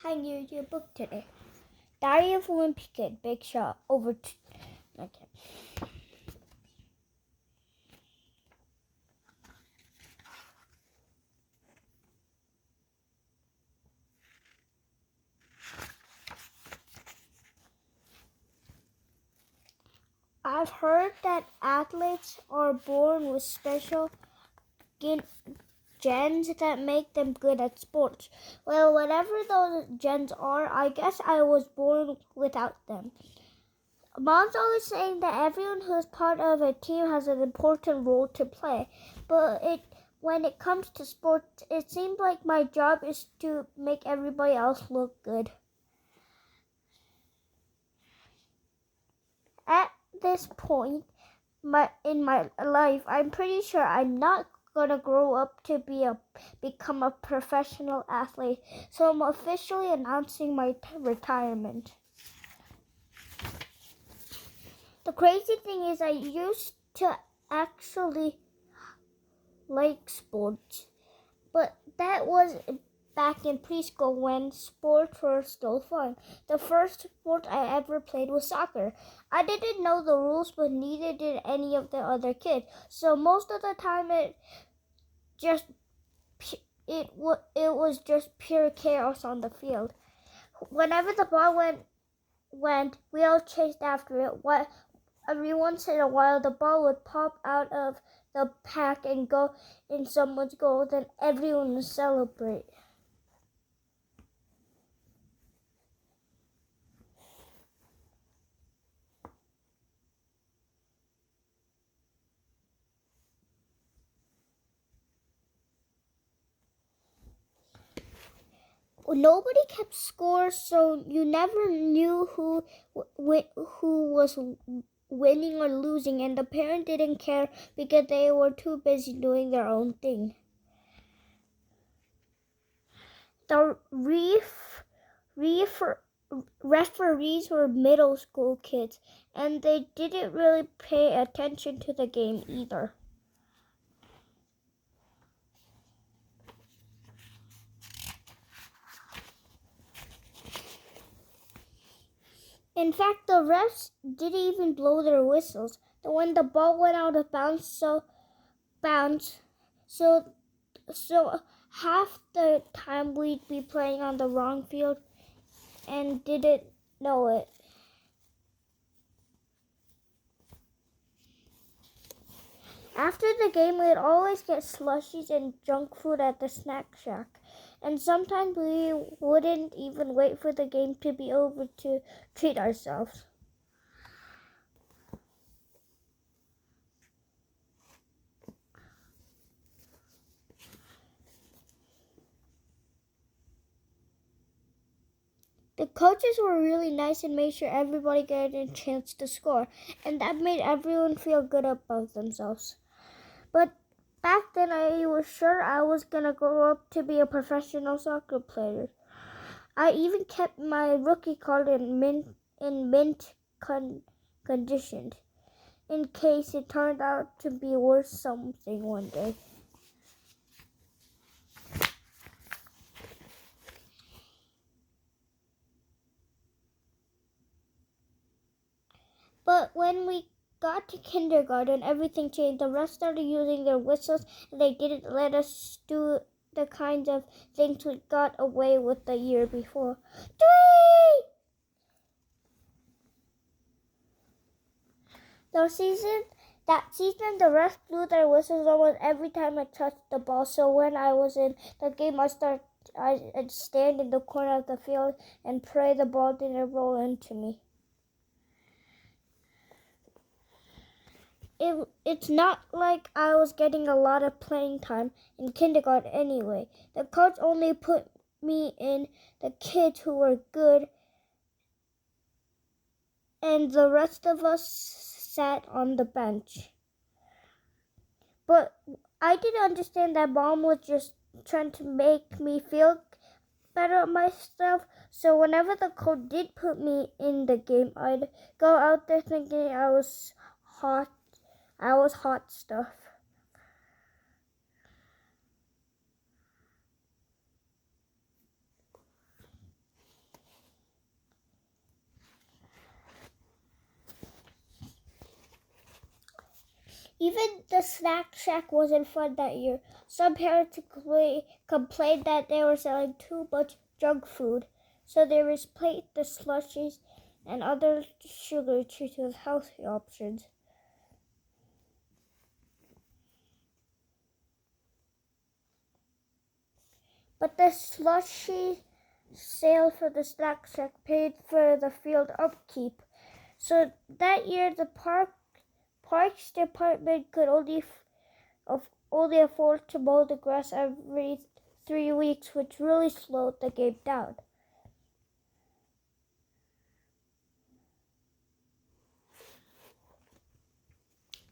hang your book today. Diary of Wimpy Kid, big shot, over okay. I've heard that athletes are born with special gens that make them good at sports. Well, whatever those gens are, I guess I was born without them. Mom's always saying that everyone who's part of a team has an important role to play, but when it comes to sports, it seems like my job is to make everybody else look good. At this point in my life, I'm pretty sure I'm not gonna grow up to become a professional athlete, so I'm officially announcing my retirement. The crazy thing is I used to actually like sports, but that was back in preschool when sports were still fun. The first sport I ever played was soccer. I didn't know the rules, but neither did any of the other kids. So most of the time it was just pure chaos on the field. Whenever the ball went, we all chased after it. Every once in a while, the ball would pop out of the pack and go in someone's goal. Then everyone would celebrate. Nobody kept score, so you never knew who was winning or losing, and the parent didn't care because they were too busy doing their own thing. The referees were middle school kids, and they didn't really pay attention to the game either. In fact, the refs didn't even blow their whistles. When the ball went out of bounds, so half the time we'd be playing on the wrong field and didn't know it. After the game, we'd always get slushies and junk food at the snack shack. And sometimes we wouldn't even wait for the game to be over to treat ourselves. The coaches were really nice and made sure everybody got a chance to score, and that made everyone feel good about themselves. But back then, I was sure I was gonna grow up to be a professional soccer player. I even kept my rookie card in mint condition, in case it turned out to be worth something one day. But when we got to kindergarten, everything changed. The rest started using their whistles, and they didn't let us do the kinds of things we got away with the year before. That season, the refs blew their whistles almost every time I touched the ball. So when I was in the game, I'd stand in the corner of the field and pray the ball didn't roll into me. It's not like I was getting a lot of playing time in kindergarten anyway. The coach only put me in the kids who were good, and the rest of us sat on the bench. But I didn't understand that Mom was just trying to make me feel better about myself. So whenever the coach did put me in the game, I'd go out there thinking I was hot stuff. Even the snack shack wasn't fun that year. Some parents complained that they were selling too much junk food, so they replaced the slushies and other sugary treats with healthy options. But the slushy sale for the snack shack paid for the field upkeep. So that year, the parks department could only afford to mow the grass every 3 weeks, which really slowed the game down.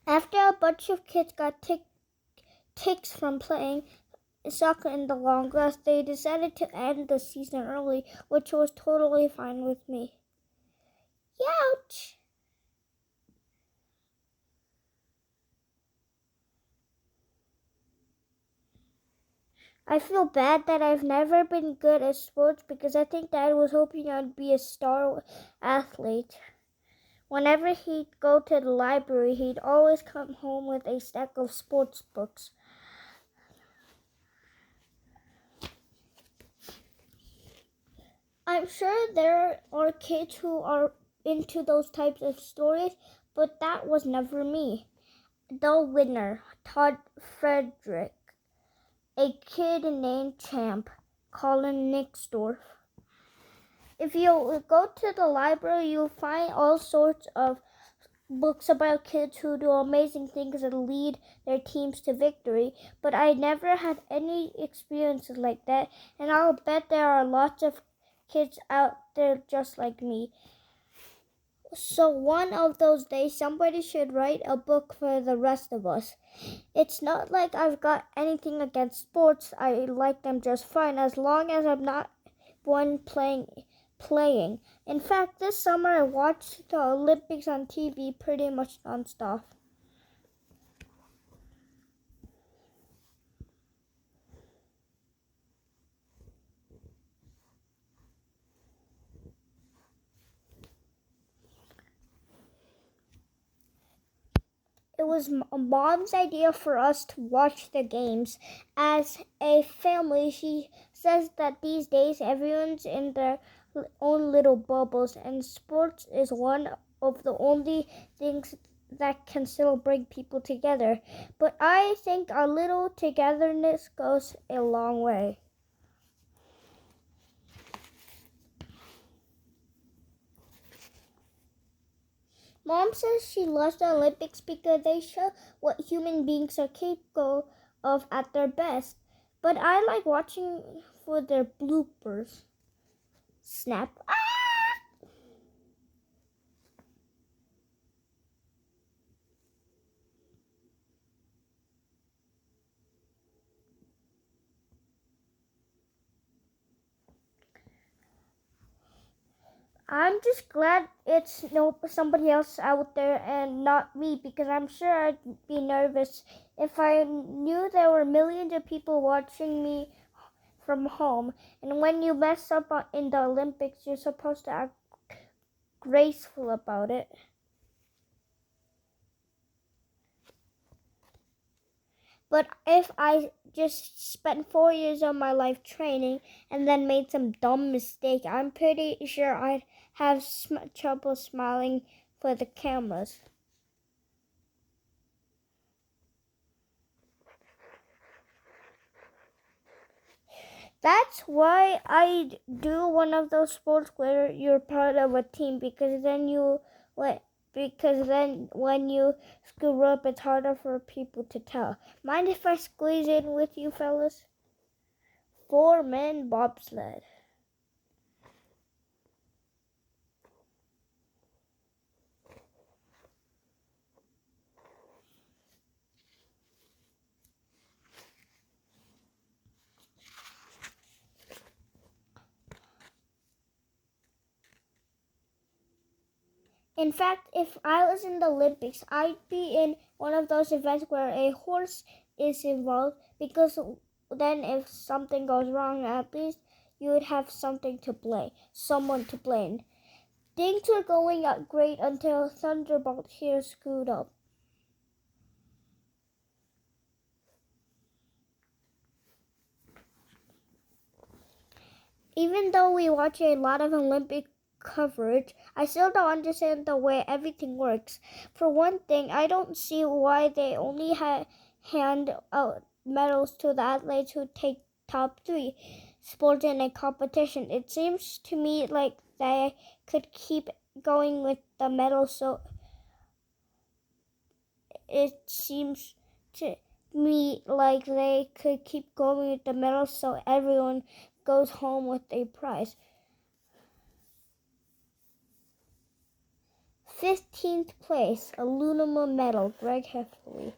After a bunch of kids got ticks from playing soccer in the long grass, they decided to end the season early, which was totally fine with me. Ouch! I feel bad that I've never been good at sports because I think Dad was hoping I'd be a star athlete. Whenever he'd go to the library, he'd always come home with a stack of sports books. I'm sure there are kids who are into those types of stories, but that was never me. The winner, Todd Frederick, a kid named Champ, Colin Nixdorf. If you go to the library, you'll find all sorts of books about kids who do amazing things and lead their teams to victory, but I never had any experiences like that, and I'll bet there are lots of kids out there just like me. So one of those days, somebody should write a book for the rest of us. It's not like I've got anything against sports. I like them just fine as long as I'm not one playing. In fact, this summer I watched the Olympics on TV pretty much nonstop. It was Mom's idea for us to watch the games. As a family, she says that these days everyone's in their own little bubbles, and sports is one of the only things that can still bring people together. But I think a little togetherness goes a long way. Mom says she loves the Olympics because they show what human beings are capable of at their best. But I like watching for their bloopers. Snap. I'm just glad it's somebody else out there and not me, because I'm sure I'd be nervous if I knew there were millions of people watching me from home. And when you mess up in the Olympics, you're supposed to act graceful about it. But if I just spent 4 years of my life training and then made some dumb mistake, I'm pretty sure I'd have trouble smiling for the cameras. That's why I do one of those sports where you're part of a team, because then when you screw up, it's harder for people to tell. Mind if I squeeze in with you fellas? 4-man bobsled. In fact, if I was in the Olympics, I'd be in one of those events where a horse is involved, because then if something goes wrong, at least you would have someone to blame. Things were going great until Thunderbolt here screwed up. Even though we watch a lot of Olympic coverage, I still don't understand the way everything works. For one thing, I don't see why they only hand out medals to the athletes who take top three sports in a competition. It seems to me like they could keep going with the medals, so it seems to me like they could keep going with the medals so everyone goes home with a prize. 15th place, aluminum medal, Greg Heffley.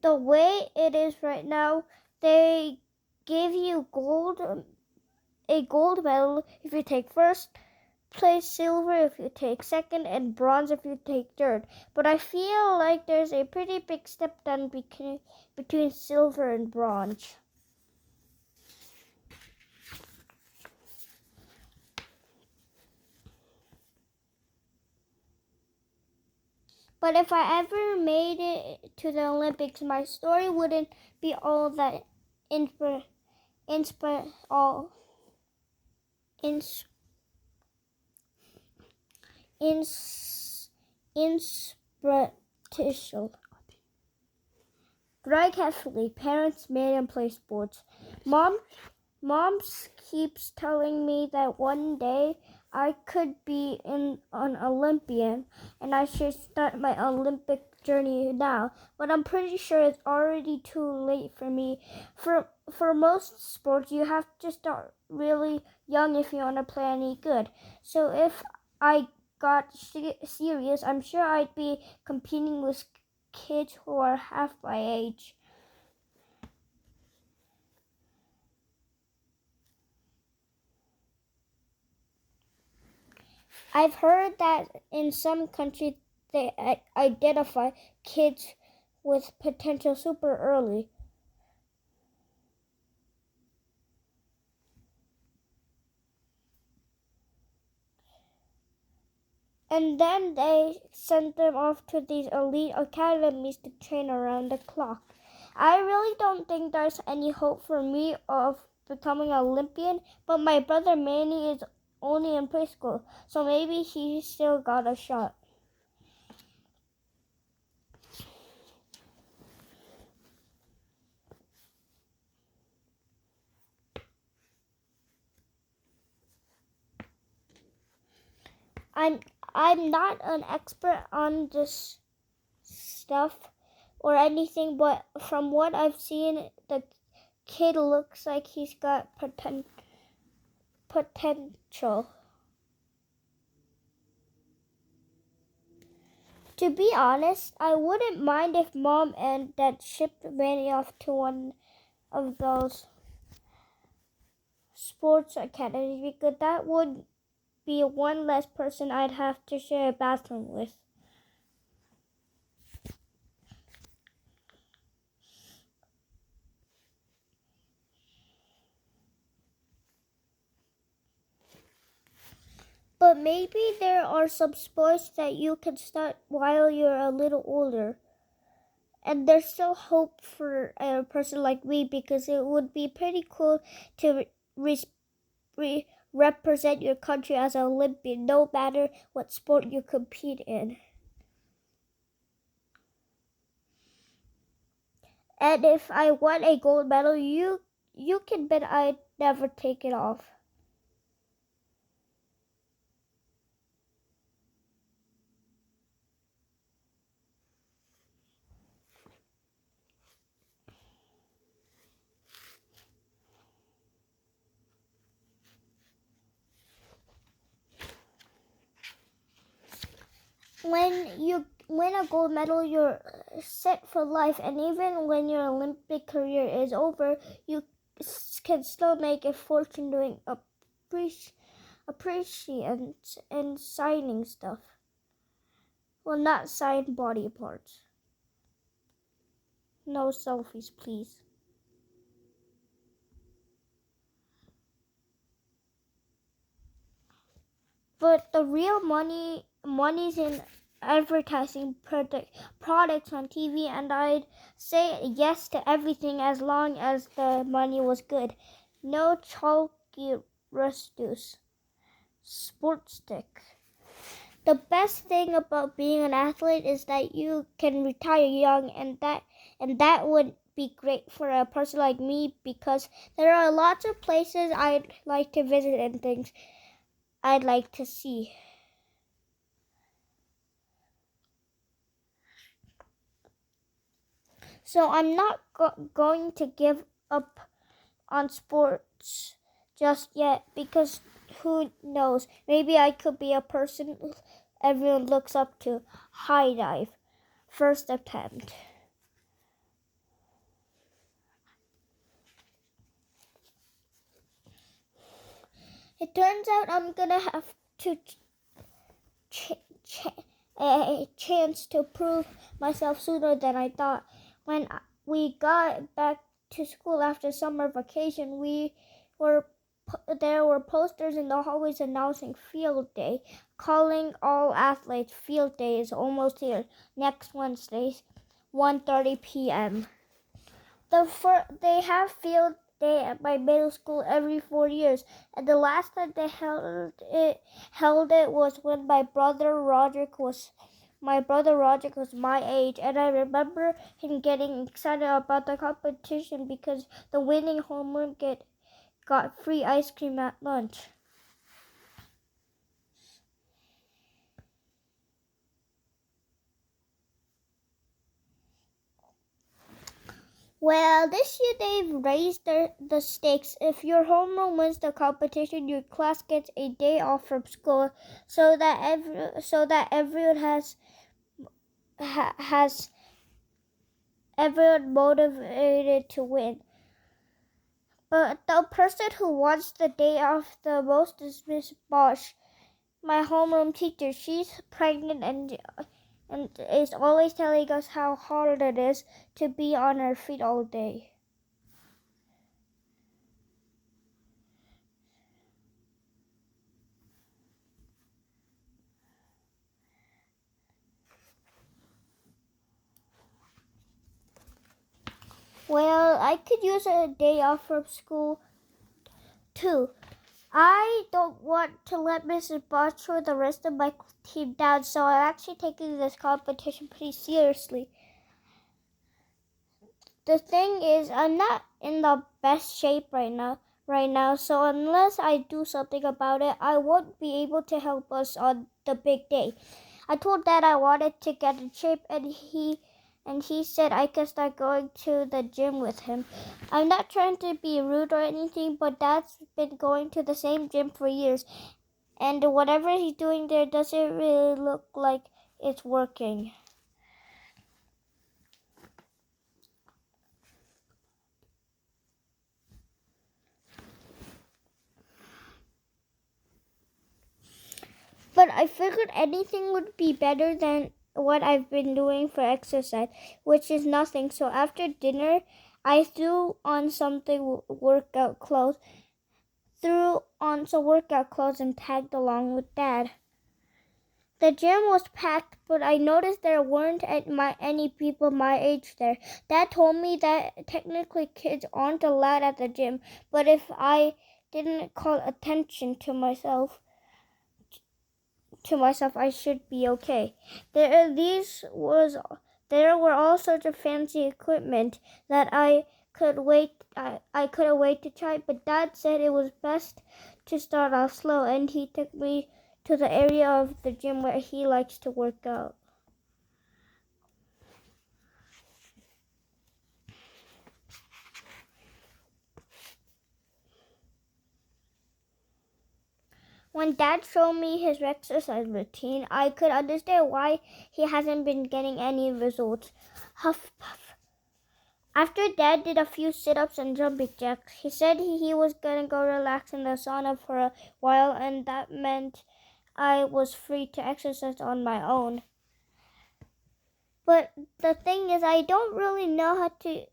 The way it is right now, they give you a gold medal if you take first place, silver if you take second, and bronze if you take third. But I feel like there's a pretty big step down between silver and bronze. But if I ever made it to the Olympics, my story wouldn't be all that inspirational. Greg Heffley, parents made him play sports. Mom keeps telling me that one day I could be an Olympian and I should start my Olympic journey now. But I'm pretty sure it's already too late for me. For most sports, you have to start really young if you want to play any good. So if I got serious, I'm sure I'd be competing with kids who are half my age. I've heard that in some countries they identify kids with potential super early. And then they send them off to these elite academies to train around the clock. I really don't think there's any hope for me of becoming an Olympian, but my brother Manny is only in preschool, so maybe he still got a shot. I'm not an expert on this stuff or anything, but from what I've seen, the kid looks like he's got potential. To be honest, I wouldn't mind if Mom and Dad shipped Manny off to one of those sports academies because that would be one less person I'd have to share a bathroom with. But maybe there are some sports that you can start while you're a little older. And there's still hope for a person like me because it would be pretty cool to represent your country as an Olympian, no matter what sport you compete in. And if I won a gold medal, you can bet I'd never take it off. When you win a gold medal, you're set for life, and even when your Olympic career is over, you can still make a fortune doing appreciations and signing stuff. Well, not sign body parts. No selfies, please. But the real money's in advertising products on TV, and I'd say yes to everything as long as the money was good. No chalky reduce. Sports stick. The best thing about being an athlete is that you can retire young, and that would be great for a person like me because there are lots of places I'd like to visit and things I'd like to see. So I'm not going to give up on sports just yet because who knows, maybe I could be a person everyone looks up to. High dive, first attempt. It turns out I'm gonna have to a chance to prove myself sooner than I thought. When we got back to school after summer vacation, there were posters in the hallways announcing field day, calling all athletes. Field day is almost here, next Wednesday, 1:30 p.m. They have field day at my middle school every 4 years, and the last time they held it was when my brother Roderick was my age, and I remember him getting excited about the competition because the winning homer got free ice cream at lunch. Well, this year they've raised the stakes. If your homeroom wins the competition, your class gets a day off from school, so that everyone has everyone motivated to win. But the person who wants the day off the most is Miss Bosch, my homeroom teacher. She's pregnant and is always telling us how hard it is to be on our feet all day. Well, I could use a day off from school too. I don't want to let Mrs. Bosch or the rest of my team down, so I'm actually taking this competition pretty seriously. The thing is, I'm not in the best shape right now, so unless I do something about it, I won't be able to help us on the big day. I told Dad I wanted to get in shape, and he said I could start going to the gym with him. I'm not trying to be rude or anything, but Dad's been going to the same gym for years, and whatever he's doing there doesn't really look like it's working. But I figured anything would be better than what I've been doing for exercise, which is nothing. So after dinner, I threw on some workout clothes and tagged along with Dad. The gym was packed, but I noticed there weren't any people my age there. Dad told me that technically kids aren't allowed at the gym, but if I didn't call attention to myself, I should be okay. There were all sorts of fancy equipment that I couldn't wait to try, but Dad said it was best to start off slow, and he took me to the area of the gym where he likes to work out. When Dad showed me his exercise routine, I could understand why he hasn't been getting any results. Huff, puff. After Dad did a few sit-ups and jumping jacks, he said he was going to go relax in the sauna for a while, and that meant I was free to exercise on my own. But the thing is, I don't really know how to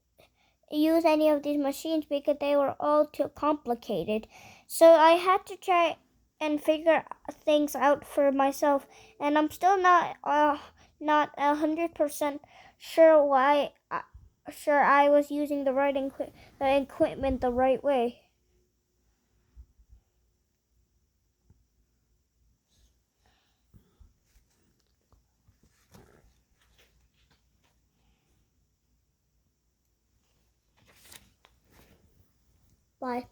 use any of these machines because they were all too complicated. So I had to try and figure things out for myself. And I'm still not 100% sure why sure I was using the equipment the right way. Bye.